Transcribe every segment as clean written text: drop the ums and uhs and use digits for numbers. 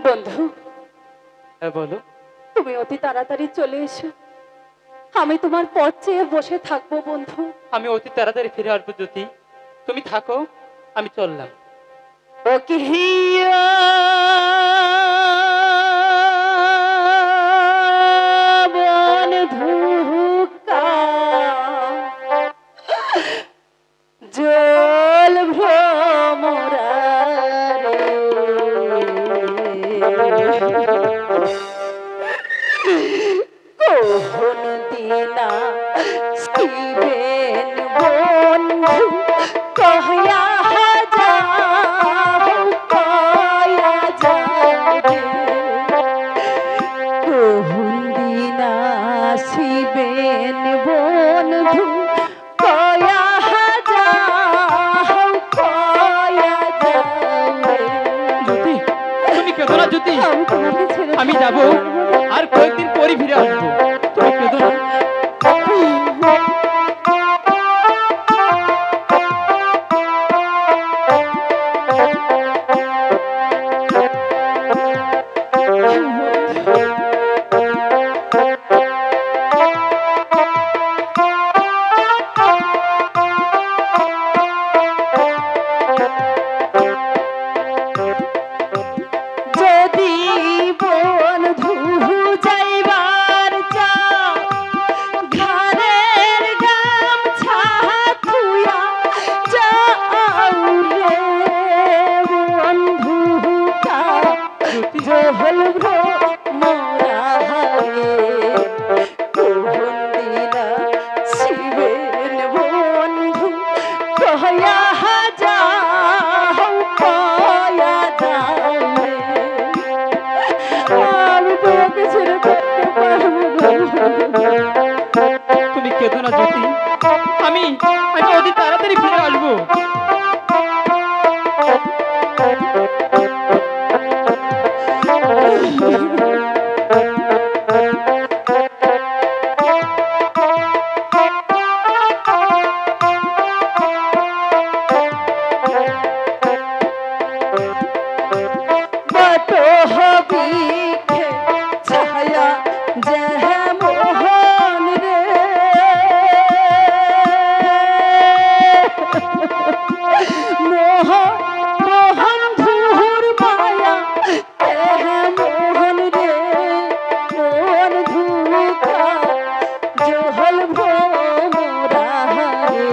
বন্ধু, হ্যাঁ বলো। তুমি অতি তাড়াতাড়ি চলে এসো। আমি তোমার পথ চেয়ে বসে থাকবো বন্ধু। আমি অতি তাড়াতাড়ি ফিরে আসবো জ্যোতি, তুমি থাকো, আমি চললাম। ওকে হিয়া বন্ধু জল ভ্রমরা কোন দিনা শিবেন বন্ধু কহয়া যাও কয়া যাবে কোন দিনা শিবেন বন্ধু কয়া যাও কয়া যাবে। জ্যোতি, তুমি কেঁদো না জ্যোতি, আমি তোমাকে ছেড়ে আমি যাবো, আর কয়েকদিন পরে ফিরে আসবো, তুমি কেঁদো না। যদি বন্ধু যাইবার চাও ঘরের গামছা থুইয়া যাও রে বন্ধু জহল মোরা রে কোন দিনা শিবেন বন্ধু কহয়া যাও কয়া যাও রে। আমি তোমাকে ছেড়ে থাকতে পারবো না। তুমি কেঁদো না জ্যোতি, আমি আমি অতি তাড়াতাড়ি ফিরে আসবো। কত হবি ছায়া যেহ মোহন রে মোহন ধুর মায়া এহ মোহন রে মোহন ধুকা জহল ভোমরা রে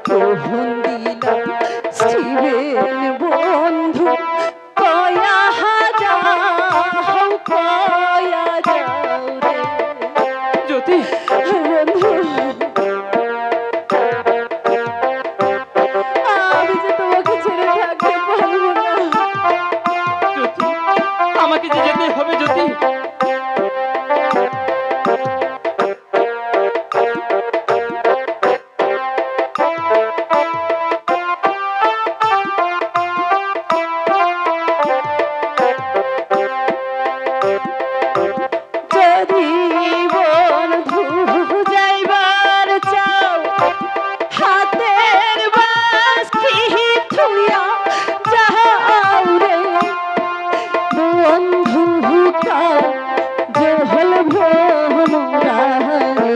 কোন দিনা শিবেন বন্ধু কয়া যাও কয়া যাও রে জ্যোতি, বন্ধু। আমি যে তোমাকে ছেড়ে থাকতে পারবো না। জ্যোতি, আমাকে যে যেতে হবে জ্যোতি। যদি বন্ধু যাইবার চাও হাতের বাঁশি থুইয়া যাও রে বন্ধু জহল ভ্রমরা রে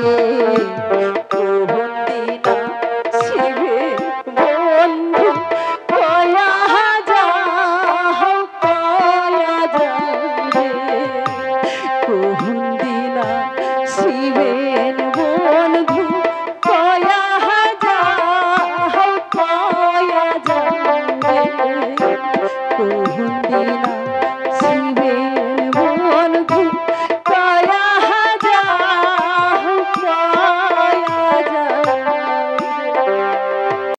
কোন দিনা শিবে বন্ধু কয়া যাও কয়া যাও রে কোন দিনা শিবে